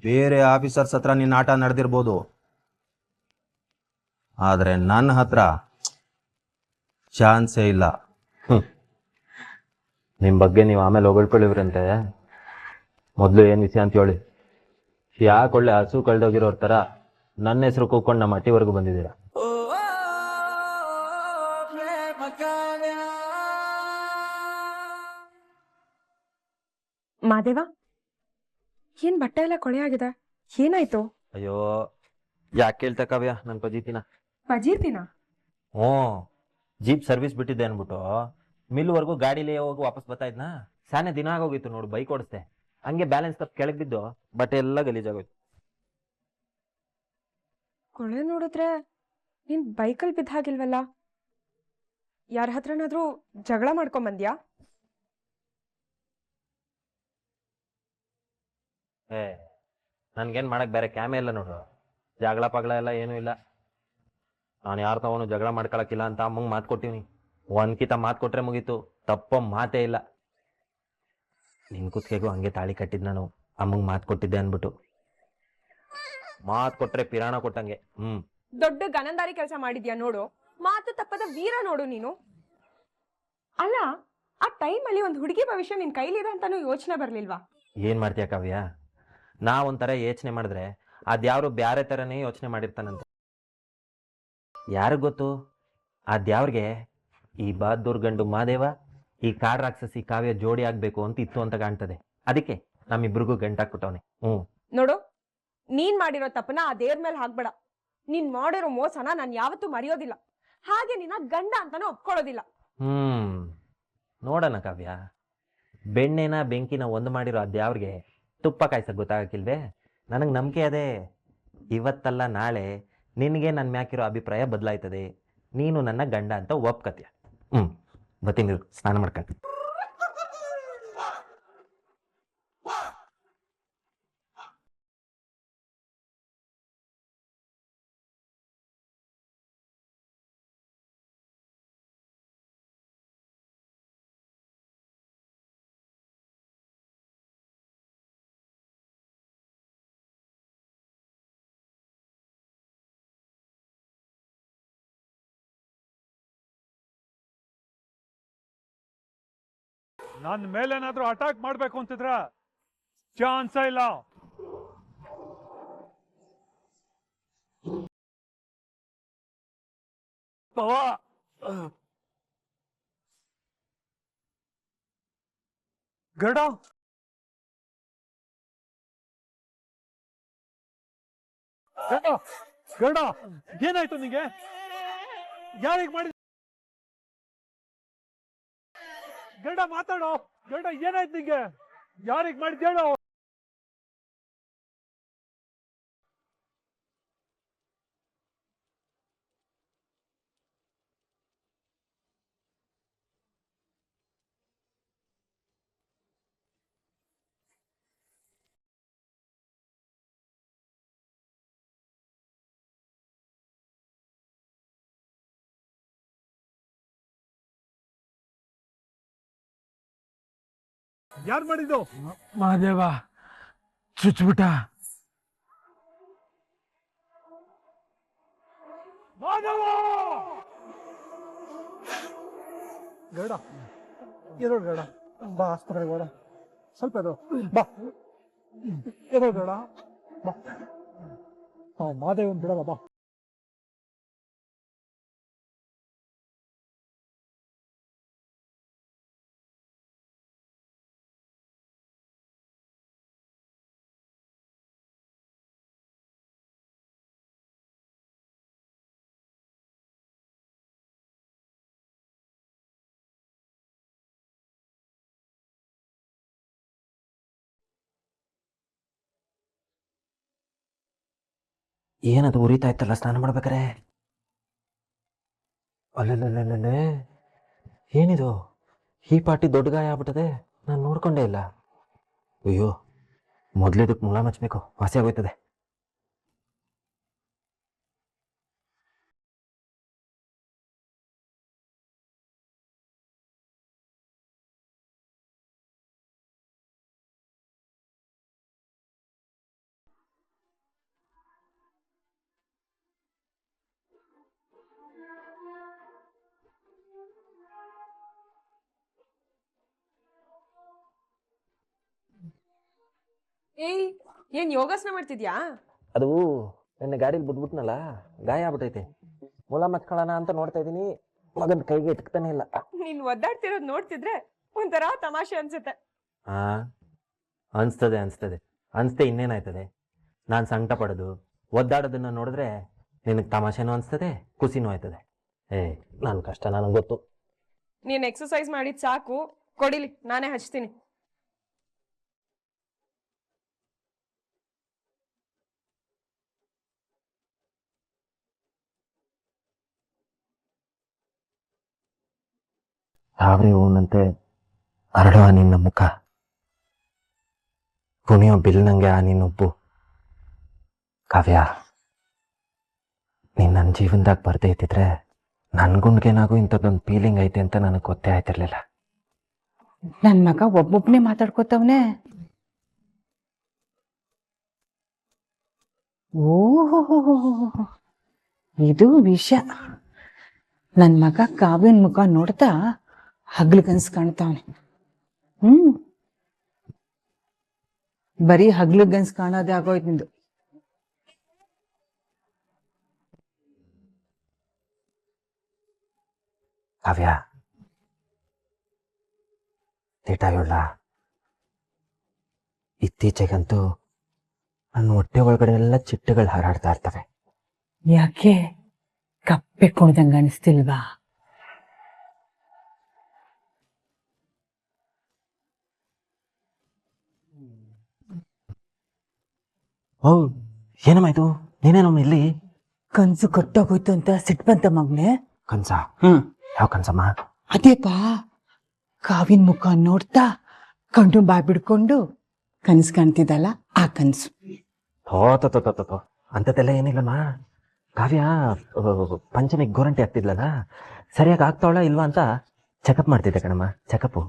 ಬೇರೆ ಆಫೀಸರ್ಸ್ ಹತ್ರ ನಿನ್ನ ಆಟ ನಡೆದಿರ್ಬೋದು, ಆದರೆ ನನ್ನ ಹತ್ರ ಚಾನ್ಸೇ ಇಲ್ಲ. ನಿಮ್ಮ ಬಗ್ಗೆ ನೀವು ಆಮೇಲೆ ಹೊಗಳ್ಕೊಳ್ಳಿವ್ರಂತೆ. ಮೊದಲು ಏನು ವಿಷಯ ಅಂತ ಹೇಳಿ. ಯಾಕೆ ಒಳ್ಳೆ ಹಸು ಕಳೆದೋಗಿರೋರ ಥರ ನನ್ನ ಹೆಸರು ಕೂಕೊಂಡು ನಮ್ಮ ಹಟ್ಟಿವರೆಗೂ ಬಂದಿದ್ದೀರಾ? ಮಾದೇವ, ಏನ್ ಬಟ್ಟೆ ಎಲ್ಲ ಕೊಳೆ ಆಗಿದೆ, ಏನಾಯ್ತು? ಅಯ್ಯೋ, ಯಾಕೆ ಕೇಳ್ತಾ ಕಾವ್ಯ? ನನ್ನ ಪಜೀತಿನ ಪಜೀತಿನ? ಹ್ಞೂ, ಜೀಪ್ ಸರ್ವಿಸ್ ಬಿಟ್ಟಿದ್ದೆ ಅಂದ್ಬಿಟ್ಟು ಮಿಲ್ವರೆಗೂ ಗಾಡಿಲೇ ಹೋಗಿ ವಾಪಸ್ ಬರ್ತಾ ಇದ್ನಾ. ಸಾನೆ ದಿನ ಆಗೋಗಿತ್ತು ನೋಡು, ಬೈಕ್ ಓಡಿಸ್ದೆ. ಹಂಗೆ ಬ್ಯಾಲೆನ್ಸ್ ತಪ್ಪು ಕೆಳಗೆ ಬಿದ್ದು ಬಟ್ಟೆ ಎಲ್ಲ ಗಲೀಜಾಗೋಯ್ತು. ಕೊಳೆ ನೋಡಿದ್ರೆ ನೀನ್ ಬೈಕಲ್ಲಿ ಬಿದ್ದ ಹಾಗಿಲ್ವಲ್ಲ? ಯಾರ ಹತ್ರನಾದ್ರೂ ಜಗಳ ಮಾಡ್ಕೊಂಬಂದ್ಯಾ? ನನ್ಗೇನು ಮಾಡಕ್ ಬೇರೆ ಕ್ಯಾಮೆ ಇಲ್ಲ ನೋಡು. ಜಗಳ ಪಗಳ ಎಲ್ಲ ಏನೂ ಇಲ್ಲ. ನಾನು ಯಾರು ತಗೊಂಡು ಜಗಳ ಮಾಡ್ಕೊಳಕ್ಕಿಲ್ಲ ಅಂತ ಅಮ್ಮಂಗೆ ಮಾತು ಕೊಟ್ಟಿವ್ನಿ. ಒಂದ್ಕಿತ ಮಾತು ಕೊಟ್ರೆ ಮುಗೀತು, ತಪ್ಪ ಮಾತೇ ಇಲ್ಲ. ನಿನ್ ಕುತ್ತಿಗೆಗೂ ಹಂಗೆ ತಾಳಿ ಕಟ್ಟಿದ್ ನಾನು, ಅಮ್ಮಂಗೆ ಮಾತು ಕೊಟ್ಟಿದ್ದೆ ಅನ್ಬಿಟ್ಟು. ಮಾತು ಕೊಟ್ರೆ ಪಿರಾಣ ಕೊಟ್ಟಂಗೆ. ದೊಡ್ಡ ಗನಂದಾರಿ ಕೆಲಸ ಮಾಡಿದ್ಯಾ ನೋಡು. ಮಾತು ತಪ್ಪದ ವೀರ ನೋಡು ನೀನು. ಅಲ್ಲ, ಆ ಟೈಮಲ್ಲಿ ಒಂದು ಹುಡುಗಿ ಭವಿಷ್ಯ ನಿನ್ ಕೈಲಿದೆ ಅಂತಾನು ಯೋಚನೆ ಬರ್ಲಿಲ್ವಾ? ಏನ್ ಮಾಡ್ತೀಯ ಕಾವ್ಯ? ಒಂಥರ ಯೋಚನೆ ಮಾಡಿದ್ರೆ ಅದ್ಯಾವ್ರು ಬ್ಯಾರೆ ಥರನೇ ಯೋಚನೆ ಮಾಡಿರ್ತಾನಂತೆ. ಯಾರಿಗ್ ಗೊತ್ತು? ಅದ್ಯಾವ್ರಿಗೆ ಈ ಬಹದ್ದೂರ್ ಗಂಡು ಮಾದೇವ, ಈ ಕಾಡ್ ರಾಕ್ಷಸಿ ಕಾವ್ಯ ಜೋಡಿ ಆಗ್ಬೇಕು ಅಂತ ಇತ್ತು ಅಂತ ಕಾಣ್ತದೆ. ಅದಕ್ಕೆ ನಮ್ಮಿಬ್ರಿಗೂ ಗಂಟಾಕ್ಬಿಟ್ಟವನೆ. ನೋಡು, ನೀನ್ ಮಾಡಿರೋ ತಪ್ಪನ ಆ ದೇವ್ರ ಮೇಲೆ ಹಾಕ್ಬೇಡ. ನೀನ್ ಮಾಡಿರೋ ಮೋಸನ ನಾನು ಯಾವತ್ತೂ ಮರೆಯೋದಿಲ್ಲ, ಹಾಗೆ ನಿನ್ನ ಗಂಡ ಅಂತಾನು ಒಪ್ಕೊಳ್ಳೋದಿಲ್ಲ. ನೋಡೋಣ ಕಾವ್ಯ, ಬೆಣ್ಣೆನ ಬೆಂಕಿನ ಒಂದು ಮಾಡಿರೋ ಅದ್ಯಾವ್ರಿಗೆ ತುಪ್ಪ ಕಾಯ್ಸಕ್ ಗೊತ್ತಾಗಕ್ಕಿಲ್ವೇ? ನನಗೆ ನಂಬಿಕೆ ಅದೇ, ಇವತ್ತಲ್ಲ ನಾಳೆ ನಿನಗೆ ನನ್ನ ಮ್ಯಾಕಿರೋ ಅಭಿಪ್ರಾಯ ಬದಲಾಯ್ತದೆ. ನೀನು ನನ್ನ ಗಂಡ ಅಂತ ಒಪ್ಕತ್ಯ. ಬರ್ತೀನಿ, ಸ್ನಾನ ಮಾಡ್ಕೊಂಡು. ನನ್ನ ಮೇಲೇನಾದ್ರೂ ಅಟ್ಯಾಕ್ ಮಾಡ್ಬೇಕು ಅಂತಿದ್ರ ಚಾನ್ಸ ಇಲ್ಲ. ಗಡ, ಗಡ, ಏನಾಯ್ತು ನಿಂಗೆ? ಯಾರಿಗೆ ಮಾಡಿ? ಗಡ ಮಾತಾಡೋ. ಗಡ, ಏನಾಯ್ತು ನಿಂಗೆ? ಯಾರಿಗೆ ಮಾಡಿದ್ ಹೇಳೋ. ಯಾರು ಮಾಡಿದ್ದು? ಮಹಾದೇವ ಚುಚ್ಬಿಟ್ಟ. ಗಡ, ಎದೋ ಗಡ, ಬಾ ಆಸ್ಪತ್ರೆಗೆ ಬೇಡ, ಸ್ವಲ್ಪ ಎದೋ ಬಾ, ಎದೋ ಗಡ ಬಾ. ಮಾದೇವನ್ ಬಿಡಲ್ಲ, ಬಾ. ಏನದು ಉರಿತಾ ಇತ್ತಲ್ಲ ಸ್ನಾನ ಮಾಡ್ಬೇಕಾರೆ? ಅಲ್ಲೇ ಏನಿದು? ಈ ಪಾಟಿ ದೊಡ್ಡ ಗಾಯ ಆಗ್ಬಿಟ್ಟದೆ, ನಾನು ನೋಡ್ಕೊಂಡೇ ಇಲ್ಲ. ಅಯ್ಯೋ, ಮೊದ್ಲೇದಕ್ಕೆ ಮುಲಾಮ್ ಹಚ್ಬೇಕು, ವಾಸಿ ಆಗೋಯ್ತದೆ. ಏಯ್ ಏನ್ ಯೋಗಾಸನ ಮಾಡ್ತಿದ್ಯಾ? ಅದು ನಿನ್ನೆ ಗಾಡೀಲಿ ಬಿದ್ಬಿಟ್ನಲ್ಲ, ಗಾಯ ಆಗ್ಬಿಟ್ಟೈತೆ. ಮೂಲ ಮಚ್ಕೊಳ್ಳೋಣ ಅಂತ ನೋಡ್ತಾ ಇದ್ದೀನಿ, ಮಗನ ಕೈಗೆ ಎಟ್ಕ್ತಾನೆ ಇಲ್ಲ. ನೀನ್ ಒದ್ದಾಡ್ತಿರೋದ್ ನೋಡ್ತಿದ್ರೆ ಒಂಥರ ತಮಾಷೆ ಅನ್ಸುತ್ತೆ. ಹಾ, ಅನ್ಸ್ತದೆ ಅನ್ಸ್ತೆ ಇನ್ನೇನಾಯ್ತದೆ. ನಾನು ಸಂಕಟ ಪಡೋದು ಒದ್ದಾಡೋದನ್ನ ನೋಡಿದ್ರೆ ನಿನಗೆ ತಮಾಷೆನೂ ಅನ್ಸ್ತದೆ, ಖುಷಿನೂ ಆಯ್ತದೆ. ನನ್ನ ಕಷ್ಟ ನನಗೆ ಗೊತ್ತು. ನೀನ್ ಎಕ್ಸರ್ಸೈಸ್ ಮಾಡಿದ್ ಸಾಕು, ಕೊಡಿಲಿ ನಾನೇ ಹಚ್ತೀನಿ. ತಾವರೆ ಹೂವಿನಂತೆ ಹರಡುವ ನಿನ್ನ ಮುಖ, ಕುಣಿಯೋ ಬಿಲ್ನಂಗೆ ಆ ನಿನ್ನುಬ್ಬು. ಕಾವ್ಯ, ನೀನು ನನ್ನ ಜೀವನದಾಗ ಬರ್ದೇ ಇದ್ದಿದ್ರೆ ನನ್ನ ಗುಂಡ್ಗೇನಾಗೂ ಇಂಥದ್ದೊಂದು ಫೀಲಿಂಗ್ ಐತೆ ಅಂತ ನನಗೆ ಗೊತ್ತೇ ಆಯ್ತಿರ್ಲಿಲ್ಲ. ನನ್ ಮಗ ಒಬ್ಬೊಬ್ನೇ ಮಾತಾಡ್ಕೋತವ್ನೆ. ಓಹೋ, ಇದು ವಿಷಯ. ನನ್ ಮಗ ಕಾವ್ಯನ್ ಮುಖ ನೋಡ್ತಾ ಹಗ್ಲಗನ್ಸ್ ಕಾಣ್ತಾವನೆ. ಬರೀ ಹಗ್ಲಗನ್ಸ್ ಕಾಣೋದೇ ಆಗೋಯ್ತು ನಿಂದು. ಕಾವ್ಯ, ತೀಟ ಹೇಳ, ಇತ್ತೀಚೆಗಂತೂ ನನ್ನ ಹೊಟ್ಟೆ ಒಳಗಡೆ ಎಲ್ಲ ಚಿಟ್ಟೆಗಳು ಹಾರಾಡ್ತಾ ಇರ್ತವೆ. ಯಾಕೆ ಕಪ್ಪೆ ಕುಣ್ದಂಗ ಅನಿಸ್ತಿಲ್ವಾ? ಓ, ಏನಮ್ಮಾಯ್ತು? ನೀನೇನಮ್ಮ ಇಲ್ಲಿ? ಕನ್ಸು ಕಟ್ಟೋಗೋಯ್ತು ಅಂತ ಸಿಟ್ಟು ಬಂತ ಮಗ್ನೆ. ಕನ್ಸ? ಯಾವ ಕನ್ಸಮ್ಮ? ಅದೇಪಾ, ಕಾವಿನ ಮುಖ ನೋಡ್ತಾ ಕಣ್ಣು ಬಾಯ್ ಬಿಡ್ಕೊಂಡು ಕನ್ಸು ಕಾಣ್ತಿದ್ದಲ್ಲ, ಆ ಕನ್ಸು. ಥೋ ಅಂಥದ್ದೆಲ್ಲ ಏನಿಲ್ಲಮ್ಮ. ಕಾವ್ಯ ಪಂಚಮಿಗೆ ಗೋರಂಟಿ ಆಗ್ತಿದ್ಲಲ್ಲ, ಸರಿಯಾಗಿ ಆಗ್ತಾವಳ ಇಲ್ವಾ ಅಂತ ಚೆಕಪ್ ಮಾಡ್ತಿದ್ದೆ ಕಣಮ್ಮ. ಚೆಕಪ್ಪು.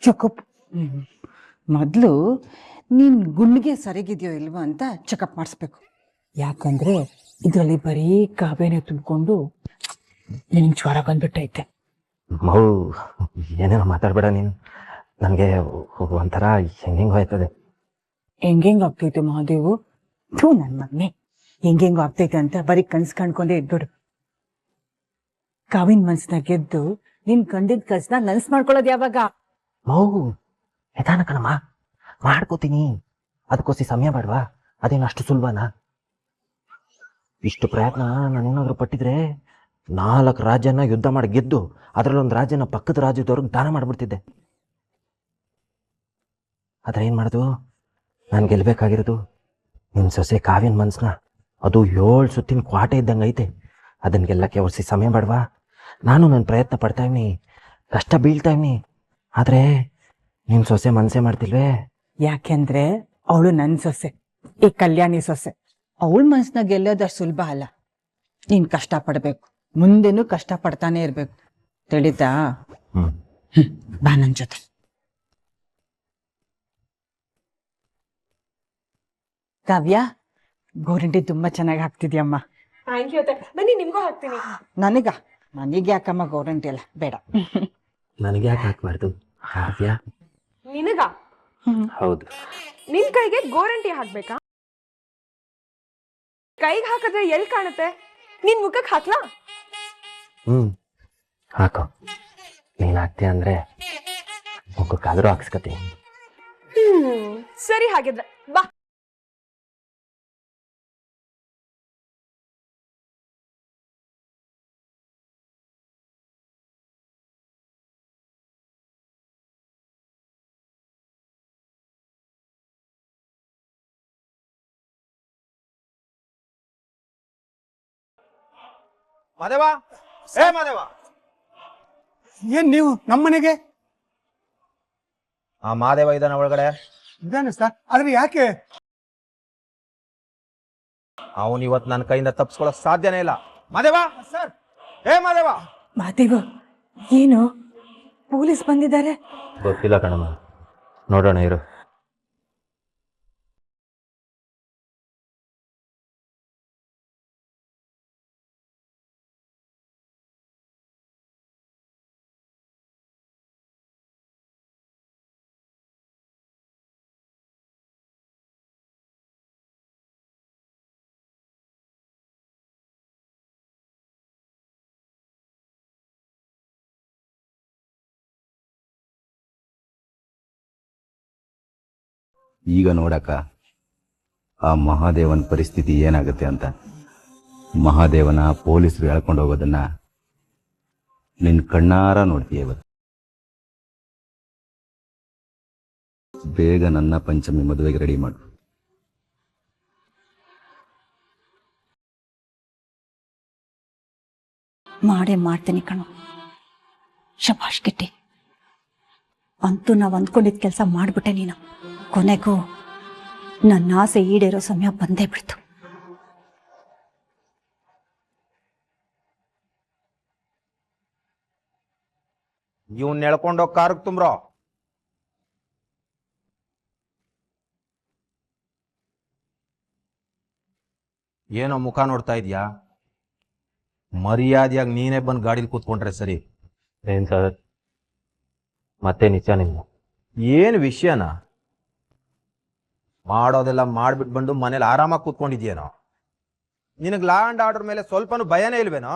ಚೆಕಪ್. ಮೊದಲು ನೀನ್ ಗುಂಡಿಗೆ ಸರಿಗಿದೆಯೋ ಇಲ್ವಾ ಅಂತ ಚೆಕಪ್ ಮಾಡಿಸ್ಬೇಕು. ಯಾಕಂದ್ರೆ ಇದರಲ್ಲಿ ಬರೀ ಕಾವ್ಯನೇ ತುಂಬಿಕೊಂಡು ನಿನ್ ಜ್ವರ ಬಂದ್ಬಿಟ್ಟೈತೆ. ಮೌ, ಏನೇನೋ ಮಾತಾಡ್ಬೇಡ ನೀನು. ನನಗೆ ಒಂಥರ ಹೆಂಗೆಂಗೋ ಆಯ್ತದೆ. ಹೆಂಗೆಂಗ್ ಆಗ್ತೈತೆ ಮಹಾದೇವು? ಥೂ ನನ್ ಮಗ್ನೆ, ಹೆಂಗೆಂಗೋ ಆಗ್ತೈತೆ ಅಂತ ಬರೀ ಕನ್ಸ್ ಕಾಣ್ಕೊಂಡೇ ಇದ್ಬಿಡು. ಕಾವಿನ ಮನ್ಸನ್ನ ಗೆದ್ದು ನಿನ್ ಕಂಡಿದ್ ಕನ್ಸನ್ನ ನನ್ಸ್ ಮಾಡ್ಕೊಳ್ಳೋದು ಯಾವಾಗ? ಮೌ, ನಿಧಾನ ಕಣಮ್ಮ, ಮಾಡ್ಕೋತೀನಿ. ಅದಕ್ಕೋಸಿ ಸಮಯ ಬೇಡವಾ? ಅದೇನು ಅಷ್ಟು ಸುಲಭನಾ? ಇಷ್ಟು ಪ್ರಯತ್ನ ನಾನೇನಾದ್ರೂ ಪಟ್ಟಿದ್ರೆ 4 ರಾಜ್ಯನ ಯುದ್ಧ ಮಾಡಿ ಗೆದ್ದು ಅದರಲ್ಲೊಂದು ರಾಜ್ಯನ ಪಕ್ಕದ ರಾಜ್ಯದವ್ರಿಗೆ ದಾನ ಮಾಡ್ಬಿಡ್ತಿದ್ದೆ. ಆದ್ರೆ ಏನ್ ಮಾಡೋದು? ನಾನು ಗೆಲ್ಬೇಕಾಗಿರೋದು ನಿಮ್ ಸೊಸೆ ಕಾವ್ಯನ ಮನ್ಸನ್ನ. ಅದು 7 ಸುತ್ತಿನ ಕ್ವಾಟೆ ಇದ್ದಂಗೆ ಐತೆ. ಅದನ್ನ ಗೆಲ್ಲಕ್ಕೆ ಒಸಿ ಸಮಯ ಬೇಡವಾ? ನಾನು ನನ್ನ ಪ್ರಯತ್ನ ಪಡ್ತಾ ಇವ್ನಿ, ಕಷ್ಟ ಬೀಳ್ತಾ ಇವ್ನಿ. ಆದ್ರೆ ನಿಮ್ ಸೊಸೆ ಮನ್ಸೇ ಮಾಡ್ತಿಲ್ವೇ? ಯಾಕೆಂದ್ರೆ ಅವಳು ನನ್ ಸೊಸೆ, ಈ ಕಲ್ಯಾಣಿ ಸೊಸೆ. ಅವಳ ಮನ್ಸನ್ನ ಗೆಲ್ಲೋದಷ್ಟು ಸುಲಭ ಅಲ್ಲ. ನೀನ್ ಕಷ್ಟ ಪಡ್ಬೇಕು, ಮುಂದೆನೂ ಕಷ್ಟ ಪಡ್ತಾನೆ ಇರ್ಬೇಕು. ತಿಳಿತಾ? ಬಾ ನನ್ ಜೊತೆ. ಕಾವ್ಯ, ಗೋರಂಟಿ ತುಂಬಾ ಚೆನ್ನಾಗಿ ಹಾಕ್ತಿದ್ಯಮ್ಮ. ಥ್ಯಾಂಕ್ ಯು ಅತ್ತೆ. ಬನ್ನಿ ನಿಮ್ಗೂ ಹಾಕ್ತೀನಿ. ನನಗೆ ಯಾಕಮ್ಮ ಗೋರಂಟಿ ಅಲ್ಲ, ಬೇಡ. ನನಗೆ ಯಾಕೆ ಹಾಕ್ಬಾರ್ದು ಕಾವ್ಯ? ನಿನಗ? ಹೌದು. ನಿನ್ ಕೈಗೆ ಗೋರಂಟಿ ಹಾಕ್ಬೇಕಾ? ಕೈಗೆ ಹಾಕಿದ್ರೆ ಎಲ್ಲಿ ಕಾಣುತ್ತೆ? ನಿನ್ ಮುಖಕ್ಕೆ ಹಾಕ್ಲಾ? ಹಾಕೋ. ನೀನ್ ಹಾಕ್ತೀಯ ಅಂದ್ರೆ ಮುಖಕ್ಕಾದ್ರೂ ಹಾಕ್ಸ್ಕತೀನಿ. ಸರಿ ಹಾಗಿದ್ರೆ ಬಾ. ಮಾದೇವ, ಏ ಮಾದೇವ, ಏನ್ ನೀವು ನಮ್ಮನೆಗೆ? ಆ ಮಾದೇವ ಇದ್ದಾನ ಒಳಗಡೆ? ಇದಾನೆ ಸರ್, ಆದ್ರೆ ಯಾಕೆ? ಅವನು ಇವತ್ತು ನನ್ನ ಕೈಯಿಂದ ತಪ್ಪಿಸ್ಕೊಳ್ಳೋಕ್ ಸಾಧ್ಯನೇ ಇಲ್ಲ. ಮಾದೇವ ಸರ್, ಏ ಮಾದೇವ. ಮಾದೇವ, ಏನು ಪೊಲೀಸ್ ಬಂದಿದ್ದಾರೆ? ಗೊತ್ತಿಲ್ಲ ಕಣಮ್ಮ, ನೋಡೋಣ ಇರು. ಈಗ ನೋಡಕ್ಕ ಆ ಮಹಾದೇವನ ಪರಿಸ್ಥಿತಿ ಏನಾಗುತ್ತೆ ಅಂತ. ಮಹಾದೇವನ ಪೊಲೀಸರು ಹೇಳ್ಕೊಂಡು ಹೋಗೋದನ್ನ ನಿನ್ನ ಕಣ್ಣಾರ ನೋಡ್ತೀಯ ಇವತ್ತು. ಬೇಗ ನನ್ನ ಪಂಚಮಿ ಮದುವೆಗೆ ರೆಡಿ ಮಾಡು. ಮಾಡೇ ಮಾಡ್ತೀನಿ ಕಣೋ. ಶಬಾಷ್ ಕಿಟ್ಟಿ, ಅಂತೂ ನಾವು ಅಂದ್ಕೊಂಡಿದ್ದ ಕೆಲಸ ಮಾಡಿಬಿಟ್ಟೆ ನೀನು. ಕೊನೆಗೂ ನನ್ನ ಆಸೆ ಈಡೇರೋ ಸಮಯ ಬಂದೇ ಬಿಡ್ತು. ಇವ್ನ ಎಳ್ಕೊಂಡೋಗಿ ಕಾರ್ಗ್ ತುಂಬ್ರೋ. ಏನೋ ಮುಖ ನೋಡ್ತಾ ಇದ್ಯಾ? ಮರ್ಯಾದೆಯಾಗಿ ನೀನೇ ಬಂದು ಗಾಡಿಲಿ ಕೂತ್ಕೊಂಡ್ರೆ ಸರಿ. ಏನು ಸರ್, ಮತ್ತೆ ನಿಜ ನಿಮ್ಮ ಏನು ವಿಷಯನ? ಮಾಡೋದೆಲ್ಲ ಮಾಡ್ಬಿಟ್ಟು ಬಂದು ಮನೇಲಿ ಆರಾಮಾಗಿ ಕೂತ್ಕೊಂಡಿದ್ಯೇನೋ? ನಿನಗೆ ಲಾ ಅಂಡ್ ಆರ್ಡರ್ ಮೇಲೆ ಸ್ವಲ್ಪನೂ ಭಯನೇ ಇಲ್ವೇನೋ?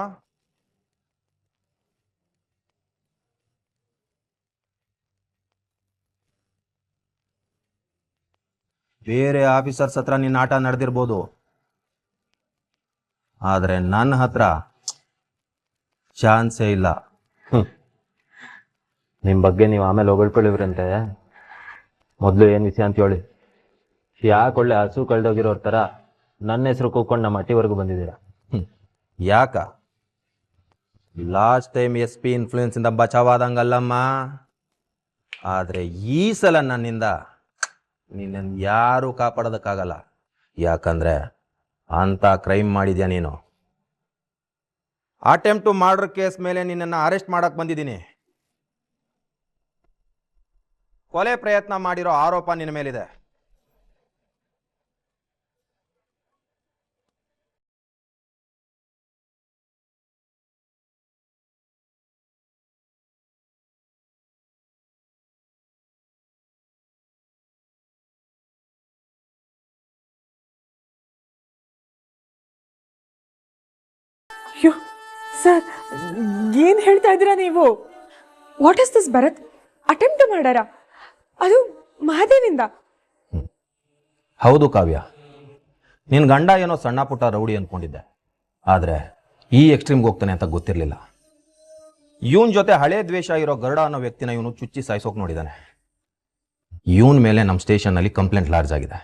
ಬೇರೆ ಆಫೀಸರ್ಸ್ ಹತ್ರ ನಿನ್ನ ಆಟ ನಡೆದಿರ್ಬೋದು, ಆದ್ರೆ ನನ್ನ ಹತ್ರ ಚಾನ್ಸೇ ಇಲ್ಲ. ನಿಮ್ಮ ಬಗ್ಗೆ ನೀವು ಆಮೇಲೆ ಹೊಗಳ್ಕೊಳ್ಳಿವ್ರಂತೆ. ಮೊದಲು ಏನು ವಿಷಯ ಅಂತ ಹೇಳಿ. ಯಾಕೆ ಒಳ್ಳೆ ಹಸು ಕಳೆದೋಗಿರೋರ ಥರ ನನ್ನ ಹೆಸರು ಕೂತ್ಕೊಂಡು ನಮ್ಮ ಅಟ್ಟಿವರೆಗೂ ಬಂದಿದ್ದೀರಾ? ಯಾಕ? ಲಾಸ್ಟ್ ಟೈಮ್ SP ಇನ್ಫ್ಲೂಯೆನ್ಸ್ ಇಂದ ಬಚಾವಾದಂಗಲ್ಲಮ್ಮ. ಆದ್ರೆ ಈ ಸಲ ನನ್ನಿಂದ ನಿನ್ನನ್ನು ಯಾರೂ ಕಾಪಾಡೋದಕ್ಕಾಗಲ್ಲ. ಯಾಕಂದ್ರೆ ಅಂತ ಕ್ರೈಮ್ ಮಾಡಿದ್ಯಾ ನೀನು. ಅಟೆಂಪ್ಟ್ ಟು ಮರ್ಡರ್ ಕೇಸ್ ಮೇಲೆ ನಿನ್ನನ್ನು ಅರೆಸ್ಟ್ ಮಾಡಕ್ ಬಂದಿದ್ದೀನಿ. ಕೊಲೆ ಪ್ರಯತ್ನ ಮಾಡಿರೋ ಆರೋಪ ನಿನ್ನ ಮೇಲಿದೆ. ಅಯ್ಯೋ ಸರ್, ಏನ್ ಹೇಳ್ತಾ ಇದ್ದೀರಾ ನೀವು? What is this Bharat? Attempt ಮಾಡಾರ? ಅದು ಮಹಾದೇವಿಂದ? ಹೌದು ಕಾವ್ಯ, ನಿನ್ನ ಗಂಡ ಏನೋ ಸಣ್ಣ ಪುಟ್ಟ ರೌಡಿ ಅಂದ್ಕೊಂಡಿದ್ದೆ, ಆದರೆ ಈ ಎಕ್ಸ್ಟ್ರೀಮ್ಗೆ ಹೋಗ್ತಾನೆ ಅಂತ ಗೊತ್ತಿರಲಿಲ್ಲ. ಇವನ್ ಜೊತೆ ಹಳೆ ದ್ವೇಷ ಇರೋ ಗರುಡ ಅನ್ನೋ ವ್ಯಕ್ತಿನ ಇವನು ಚುಚ್ಚಿ ಸಾಯಿಸೋಕೆ ನೋಡಿದ್ದಾನೆ. ಇವನ್ ಮೇಲೆ ನಮ್ಮ ಸ್ಟೇಷನ್ನಲ್ಲಿ ಕಂಪ್ಲೇಂಟ್ ಲಾರ್ಜ್ ಆಗಿದೆ.